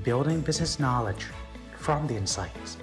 building business knowledge from the insights.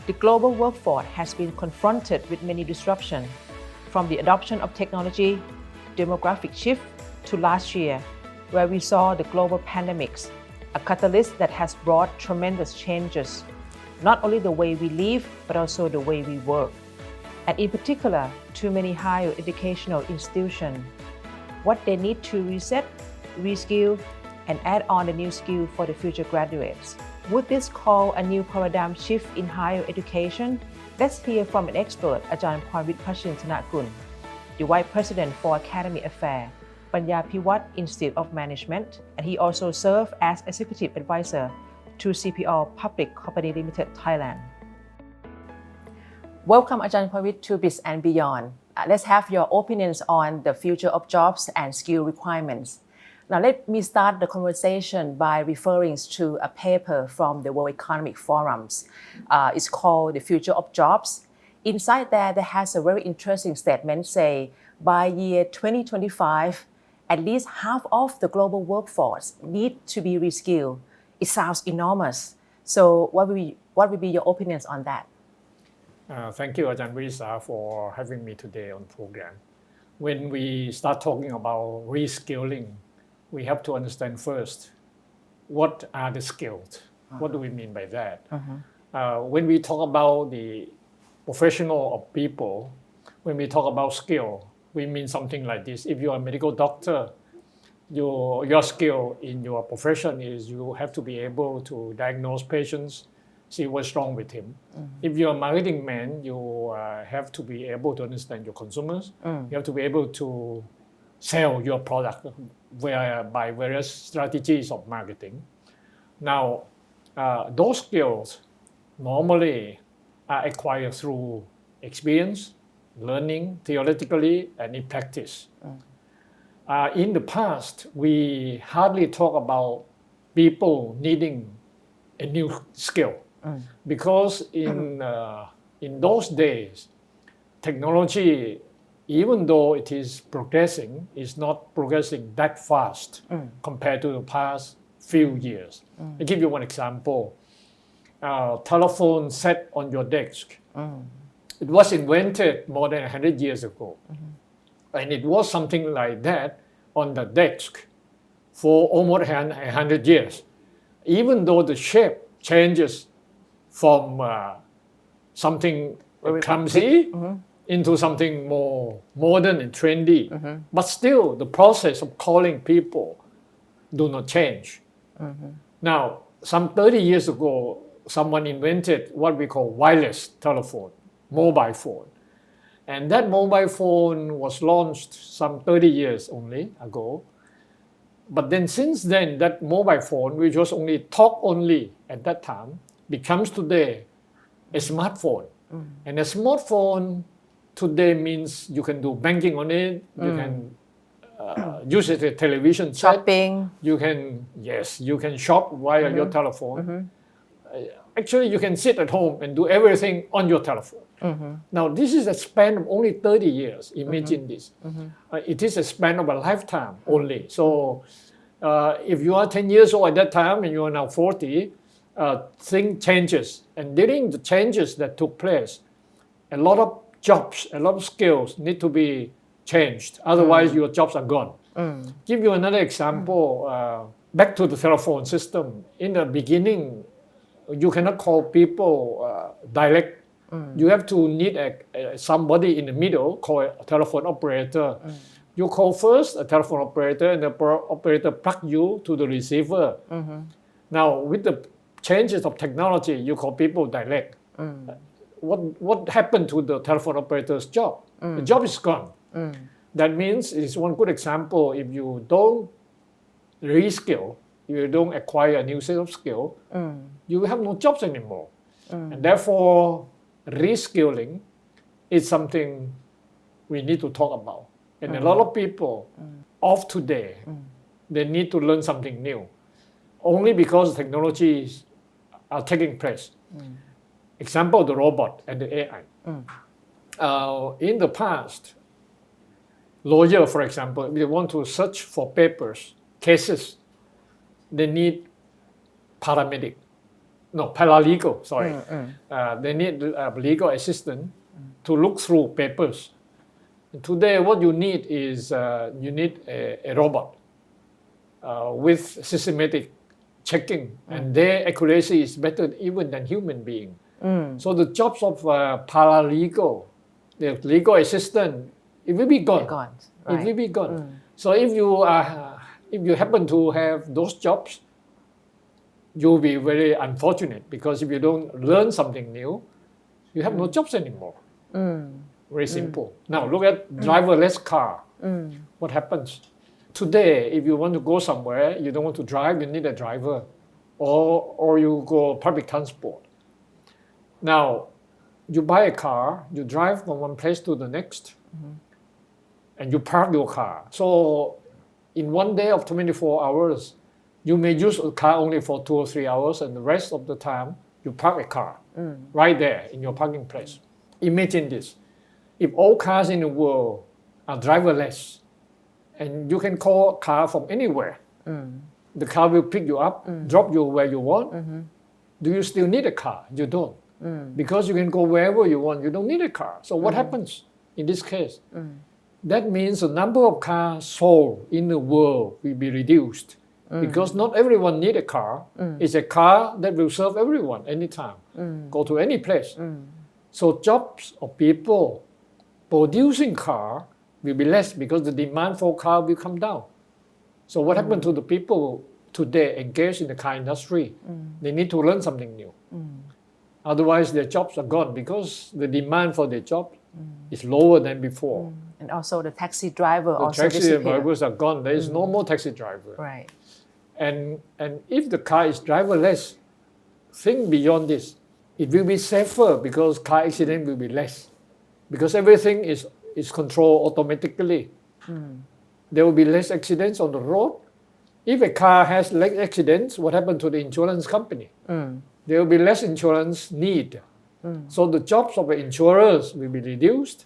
The global workforce has been confronted with many disruptions, from the adoption of technology, demographic shift, to last year, where we saw the global pandemics, a catalyst that has brought tremendous changes, not only the way we live, but also the way we work. And in particular, to many higher educational institutions, what they need to reset, reskill, and add on a new skill for the future graduates. Would this call a new paradigm shift in higher education? Let's hear from an expert, Ajarn Phornvit Phacharintanakul, the Vice President for Academic Affairs, Panyaphivat Institute of Management, and he also served as Executive Advisor to CPO Public Company Limited, Thailand. Welcome, Ajarn Phornvit, to Biz&Beyond. Let's have your opinions on the future of jobs and skill requirements. Now, let me start the conversation by referring to a paper from the World Economic Forums. It's called The Future of Jobs. Inside there has a very interesting statement, say, by year 2025, at least half of the global workforce need to be reskilled. It sounds enormous. So what will be your opinions on that? Thank you, Ajarn Risa, for having me today on the program. When we start talking about reskilling, we have to understand first, what are the skills? What do we mean by that? When we talk about the professional of people, when we talk about skill, we mean something like this. If you're a medical doctor, your skill in your profession is you have to be able to diagnose patients, see what's wrong with him. If you're a marketing man, you have to be able to understand your consumers. You have to be able to sell your product by various strategies of marketing. Now, those skills normally are acquired through experience, learning theoretically, and in practice. In the past, we hardly talk about people needing a new skill because in those days, technology, even though it is progressing, is not progressing that fast compared to the past few years. I'll give you one example. Telephone set on your desk. It was invented more than 100 years ago. And it was something like that on the desk for almost 100 years. Even though the shape changes from something clumsy into something more modern and trendy. But still, the process of calling people do not change. Now, some 30 years ago, someone invented what we call wireless telephone, mobile phone. And that mobile phone was launched some 30 years only ago. But then since then, that mobile phone, which was only talk only at that time, becomes today a smartphone. And a smartphone today means you can do banking on it, you can use it as a television set. Shopping. You can shop via your telephone. Actually, you can sit at home and do everything on your telephone. Now, this is a span of only 30 years. Imagine this. It is a span of a lifetime only. So if you are 10 years old at that time and you are now 40, things changes. And during the changes that took place, a lot of jobs, a lot of skills need to be changed. Otherwise, your jobs are gone. Give you another example. Back to the telephone system. In the beginning, you cannot call people direct. You have to need somebody in the middle, called a telephone operator. You call first a telephone operator, and the operator plug you to the receiver. Now, with the changes of technology, you call people direct. What happened to the telephone operator's job? The job is gone. That means it's one good example. If you don't reskill, you don't acquire a new set of skill, you have no jobs anymore. And therefore, reskilling is something we need to talk about. And a lot of people of today, they need to learn something new. Only because technologies are taking place. Example, the robot and the AI. In the past, lawyer, for example, if they want to search for papers, cases, they need paralegal, sorry. They need a legal assistant to look through papers. And today, what you need is you need a robot with systematic checking, and their accuracy is better even than human being. So the jobs of paralegal, the legal assistant, it will be gone. Right. It will be gone. So if you happen to have those jobs, you'll be very unfortunate, because if you don't learn something new, you have no jobs anymore. Very simple. Now look at driverless car. What happens? Today, if you want to go somewhere, you don't want to drive, you need a driver, or you go public transport. Now, you buy a car, you drive from one place to the next, and you park your car. So in one day of 24 hours, you may use a car only for 2 or 3 hours, and the rest of the time, you park a car right there in your parking place. Imagine this. If all cars in the world are driverless, and you can call a car from anywhere, the car will pick you up, drop you where you want. Do you still need a car? You don't. Because you can go wherever you want, you don't need a car. So what happens in this case? That means the number of cars sold in the world will be reduced, because not everyone needs a car. It's a car that will serve everyone anytime, go to any place. So jobs of people producing car will be less, because the demand for car will come down. So what happened to the people today engaged in the car industry? They need to learn something new. Otherwise, their jobs are gone, because the demand for their job is lower than before. And also the taxi driver The also taxi disappear. drivers are gone. There is no more taxi driver. Right. And if the car is driverless, think beyond this. It will be safer, because car accident will be less, because everything is controlled automatically. There will be less accidents on the road. If a car has less accidents, what happened to the insurance company? There will be less insurance need. So the jobs of the insurers will be reduced.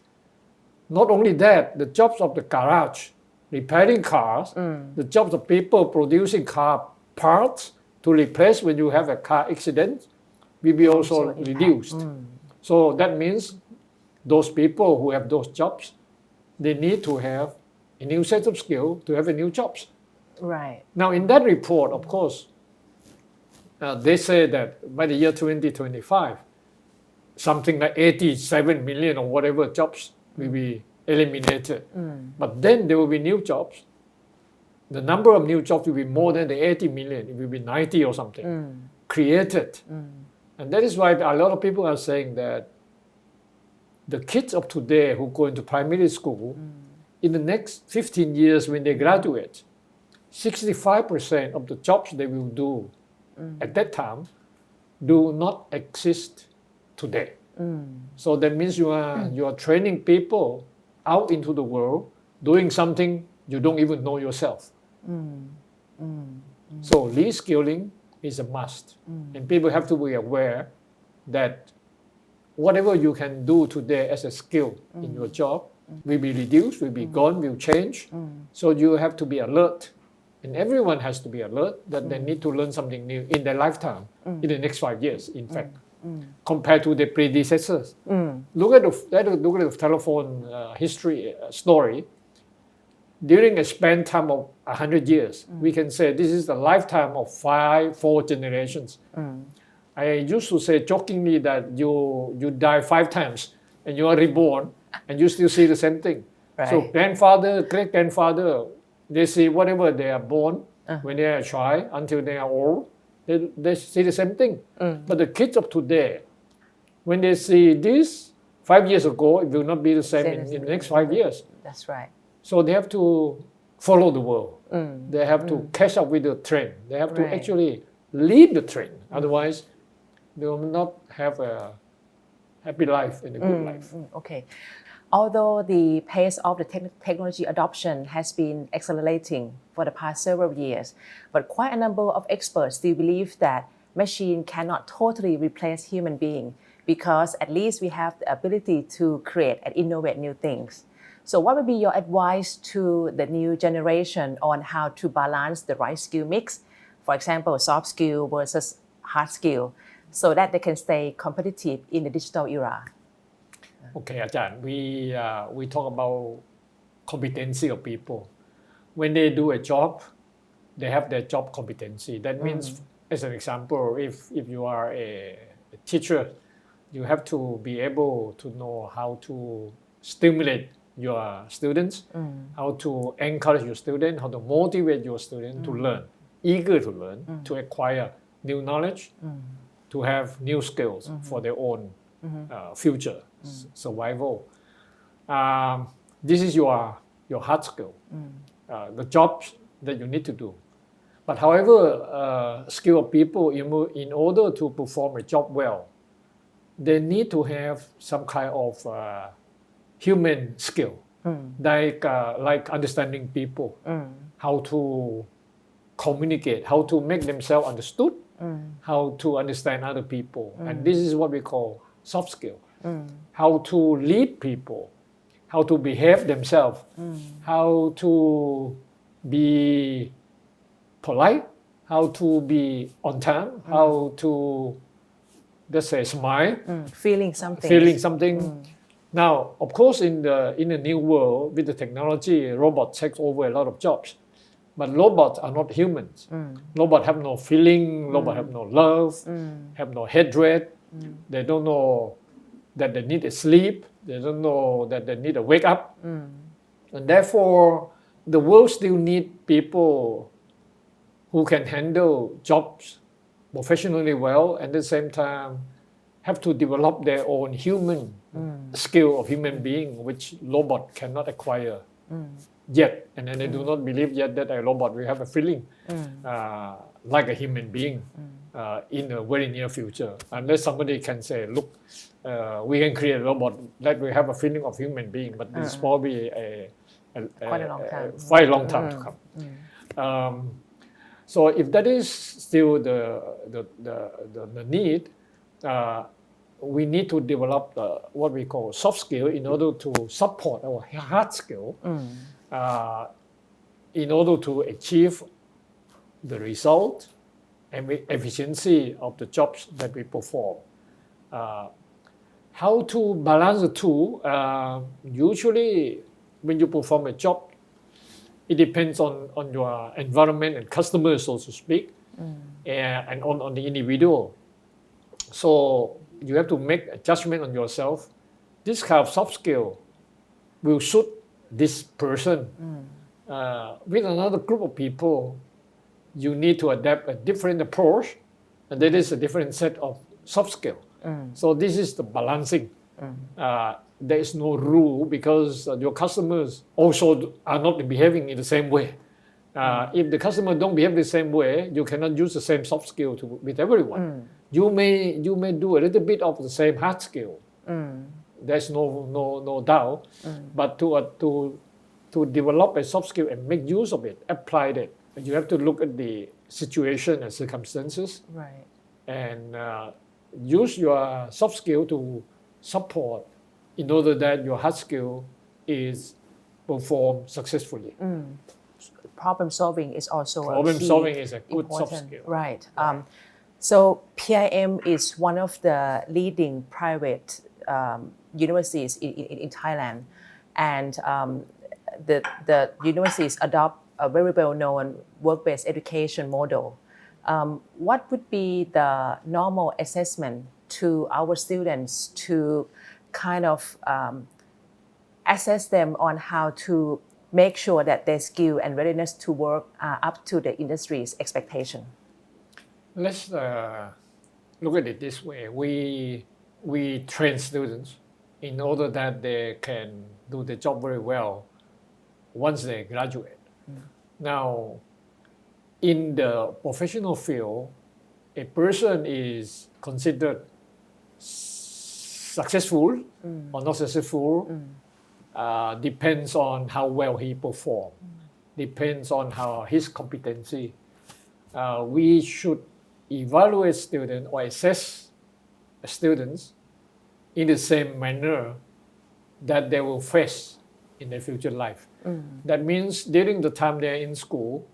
Not only that, the jobs of the garage, repairing cars, the jobs of people producing car parts to replace when you have a car accident will be also reduced. So that means those people who have those jobs, they need to have a new set of skills to have a new jobs. Right. Now in that report, of course, they say that by the year 2025, something like 87 million or whatever jobs will be eliminated. But then there will be new jobs. The number of new jobs will be more than the 80 million. It will be 90 or something created. And that is why a lot of people are saying that the kids of today who go into primary school, in the next 15 years when they graduate, 65% of the jobs they will do at that time do not exist today. So that means you are training people out into the world doing something you don't even know yourself. So reskilling is a must. And people have to be aware that whatever you can do today as a skill in your job will be reduced, will be gone, will change. So you have to be alert. And everyone has to be alert that they need to learn something new in their lifetime, in the next 5 years, in fact, compared to their predecessors. Look at the telephone history story. During a span time of 100 years, we can say this is the lifetime of 4 generations. I used to say jokingly that you die 5 times and you are reborn and you still see the same thing. Right. So grandfather, great-grandfather, they see whatever they are born when they are a child until they are old, they see the same thing. But the kids of today, when they see this 5 years ago, it will not be the same in the next 5 years. That's right. So they have to follow the world. They have to catch up with the trend. They have to actually lead the trend. Otherwise, they will not have a happy life and a good life. Okay. Although the pace of the technology adoption has been accelerating for the past several years, but quite a number of experts still believe that machine cannot totally replace human being, because at least we have the ability to create and innovate new things. So what would be your advice to the new generation on how to balance the right skill mix for example, soft skill versus hard skill, so that they can stay competitive in the digital era? Okay, Ajarn, we talk about competency of people. When they do a job, they have their job competency. That means, as an example, if you are a teacher, you have to be able to know how to stimulate your students, how to encourage your student, how to motivate your student to learn, eager to learn, to acquire new knowledge, to have new skills for their own future survival. This is your hard skill, the jobs that you need to do. But however, skill of people, in order to perform a job well, they need to have some kind of human skill, like understanding people, how to communicate, how to make themselves understood, how to understand other people. And this is what we call soft skill. How to lead people, how to behave themselves, how to be polite, how to be on time, how to, let's say, smile, Feeling something. Now, of course, in the new world with the technology, robots take over a lot of jobs, but robots are not humans. Robots have no feeling, robots have no love, have no hatred. They don't know that they need a sleep. They don't know that they need a wake up. And therefore, the world still needs people who can handle jobs professionally well, and at the same time have to develop their own human skill of human being, which robot cannot acquire yet. And then they do not believe yet that a robot will have a feeling like a human being in a very near future. Unless somebody can say, look, we can create a robot that will have a feeling of human being, but this is probably Quite a long time. quite a long time to come. So if that is still the need, we need to develop what we call soft skill in order to support our hard skill, in order to achieve the result and efficiency of the jobs that we perform. How to balance the two? Usually, when you perform a job, it depends on your environment and customers, so to speak, and on the individual. So you have to make a judgment on yourself. This kind of soft skill will suit this person. With another group of people, you need to adapt a different approach, and that is a different set of soft skill. So this is the balancing. There is no rule because your customers also are not behaving in the same way. If the customer don't behave the same way, you cannot use the same soft skill with everyone. You may do a little bit of the same hard skill. There's no doubt. But to develop a soft skill and make use of it, apply it, you have to look at the situation and circumstances, and use your soft skill to support in order that your hard skill is performed successfully. Problem solving is also Problem solving is a good soft skill. Right. So PIM is one of the leading private universities in Thailand, and the universities adopt a very well-known work-based education model. What would be the normal assessment to our students to kind of assess them on how to make sure that their skill and readiness to work are up to the industry's expectation? Let's look at it this way. We train students in order that they can do the job very well once they graduate. Now, in the professional field, a person is considered successful or not successful depends on how well he performs, depends on his competency. We should evaluate students or assess students in the same manner that they will face in their future life. That means during the time they're in school,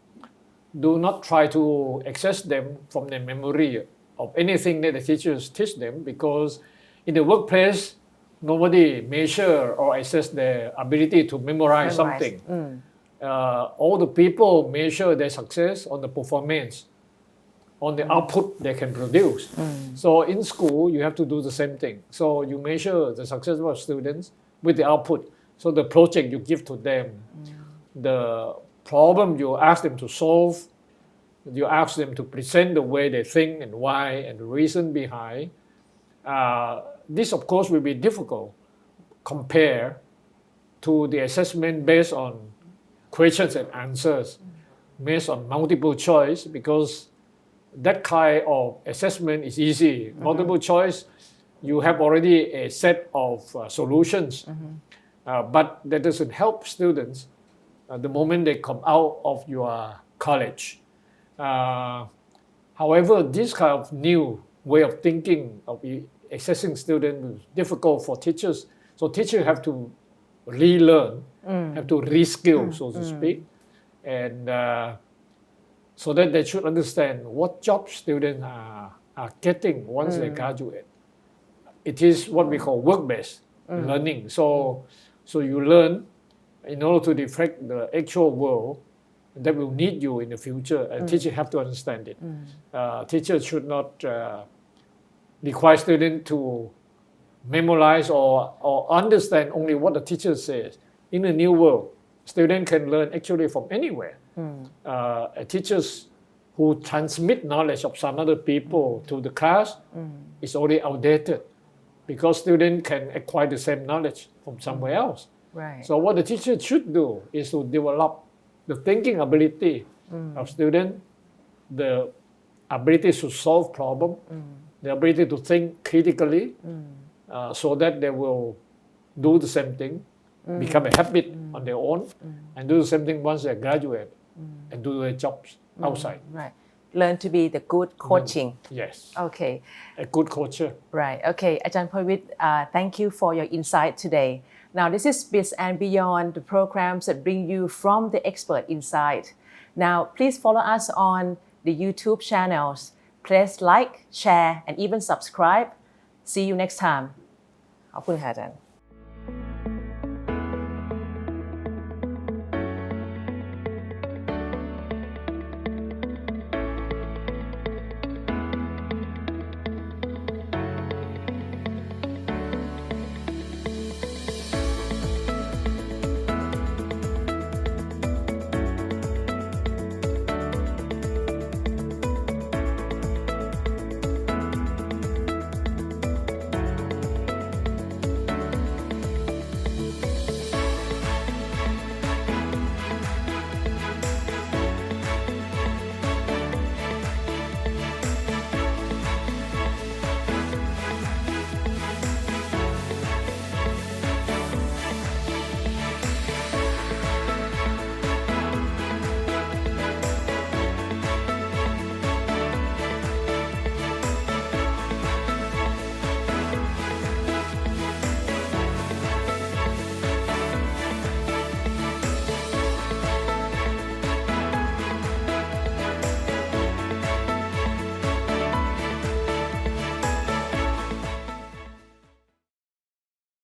do not try to access them from the memory of anything that the teachers teach them, because in the workplace, nobody measure or assess their ability to memorize something. All the people measure their success on the performance, on the output they can produce. So in school, you have to do the same thing. So you measure the success of students with the output. So the project you give to them, the problem you ask them to solve, you ask them to present the way they think and why and the reason behind. This, of course, will be difficult compared to the assessment based on questions and answers, based on multiple choice, because that kind of assessment is easy. Multiple choice, you have already a set of solutions, but that doesn't help students the moment they come out of your college. However, this kind of new way of thinking of assessing students is difficult for teachers. So teachers have to relearn, have to reskill, so to speak, and so that they should understand what job students are getting once they graduate. It is what we call work-based learning. So you learn in order to reflect the actual world that will need you in the future, and teachers have to understand it. Teachers should not require students to memorize or understand only what the teacher says. In a new world, students can learn actually from anywhere. Teachers who transmit knowledge of some other people to the class is already outdated, because students can acquire the same knowledge from somewhere else. Right. So what the teacher should do is to develop the thinking ability of students, the ability to solve problems, the ability to think critically, so that they will do the same thing, become a habit on their own, and do the same thing once they graduate and do their jobs outside. Right. Learn to be the good coaching. Yes. Okay. A good coacher. Right. Okay. Ajarn Phornvit, thank you for your insight today. Now, this is Biz and Beyond, the programs that bring you from the expert inside. Now, please follow us on the YouTube channels. Press like, share, and even subscribe. See you next time. ขอบคุณค่ะอาจารย์